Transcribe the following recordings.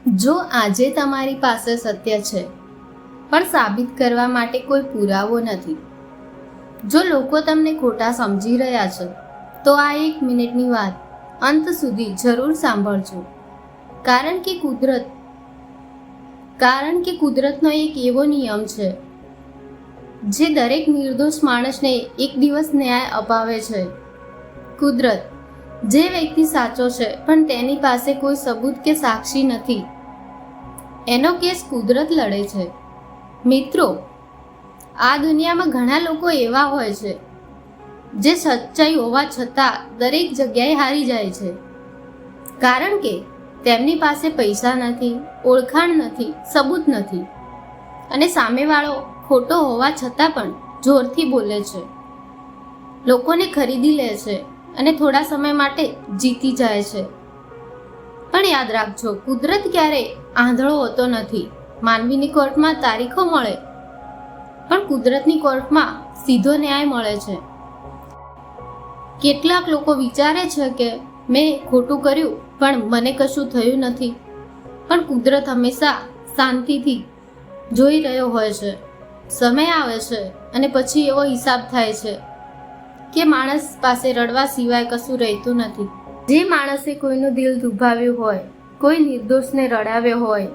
જો આજે તમારી પાસે સત્ય છે પણ સાબિત કરવા માટે કોઈ પુરાવો નથી, જો લોકો તમને ખોટા સમજી રહ્યા છે, તો આ 1 મિનિટની વાત અંત સુધી જરૂર સાંભળજો. કારણ કે કુદરતનો એક એવો નિયમ છે જે દરેક નિર્દોષ માણસને એક દિવસ ન્યાય અપાવે છે. કુદરત, જે વ્યક્તિ સાચો છે પણ તેની પાસે કોઈ સબૂત કે સાક્ષી નથી, એનો કેસ કુદરત લડે છે. મિત્રો, આ દુનિયામાં ઘણા લોકો એવા હોય છે જે સચ્ચાઈ હોવા છતાં દરેક જગ્યાએ હારી જાય છે, કારણ કે તેમની પાસે પૈસા નથી, ઓળખાણ નથી, સબૂત નથી, અને સામેવાળો ખોટો હોવા છતાં પણ જોરથી બોલે છે, લોકોને ખરીદી લે છે અને થોડા સમય માટે જીતી જાય છે. પણ યાદ રાખજો, કુદરત ક્યારેય આંધળો હોતો નથી. માનવીની કોર્ટમાં તારીખો મળે, પણ કુદરતની કોર્ટમાં સીધો ન્યાય મળે છે. કેટલાક લોકો વિચારે છે કે મેં ખોટું કર્યું પણ મને કશું થયું નથી, પણ કુદરત હંમેશા શાંતિથી જોઈ રહ્યો હોય છે. સમય આવે છે અને પછી એવો હિસાબ થાય છે કે માણસ પાસે રડવા સિવાય કશું રહેતું નથી. જે માણસે કોઈનું દિલ દુભાવ્યું હોય, કોઈ નિર્દોષને રડાવ્યો હોય,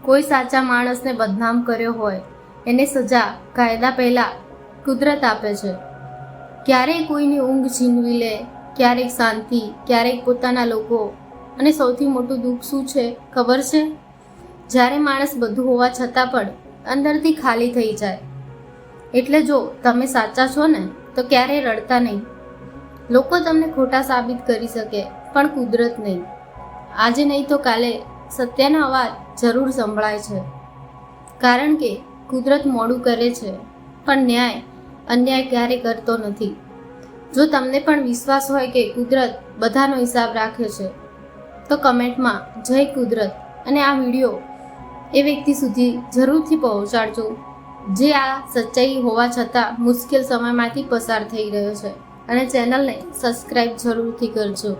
કોઈ સાચા માણસને બદનામ કર્યો હોય, એને સજા કાયદા પહેલાં કુદરત આપે છે. ક્યારેક કોઈની ઊંઘ છીનવી લે, ક્યારેક શાંતિ, ક્યારેક પોતાના લોકો, અને સૌથી મોટું દુઃખ શું છે ખબર છે? જ્યારે માણસ બધું હોવા છતાં પણ અંદરથી ખાલી થઈ જાય. એટલે જો તમે સાચા છો ને, તો ક્યારેય રડતા નહીં. લોકો તમને ખોટા સાબિત કરી શકે, પણ કુદરત નહીં. આજે નહીં તો કાલે સત્યનો અવાજ જરૂર સંભળાય છે, કારણ કે કુદરત મોડું કરે છે પણ અન્યાય ક્યારેય કરતો નથી. જો તમને પણ વિશ્વાસ હોય કે કુદરત બધાનો હિસાબ રાખે છે, તો કમેન્ટમાં જય કુદરત અને આ વિડીયો એ વ્યક્તિ સુધી જરૂરથી પહોંચાડજો જે આ સચ્ચાઈ હોવા છતાં મુશ્કેલ સમયમાંથી પસાર થઈ રહ્યો છે, અને ચેનલને સબસ્ક્રાઈબ જરૂરથી કરજો.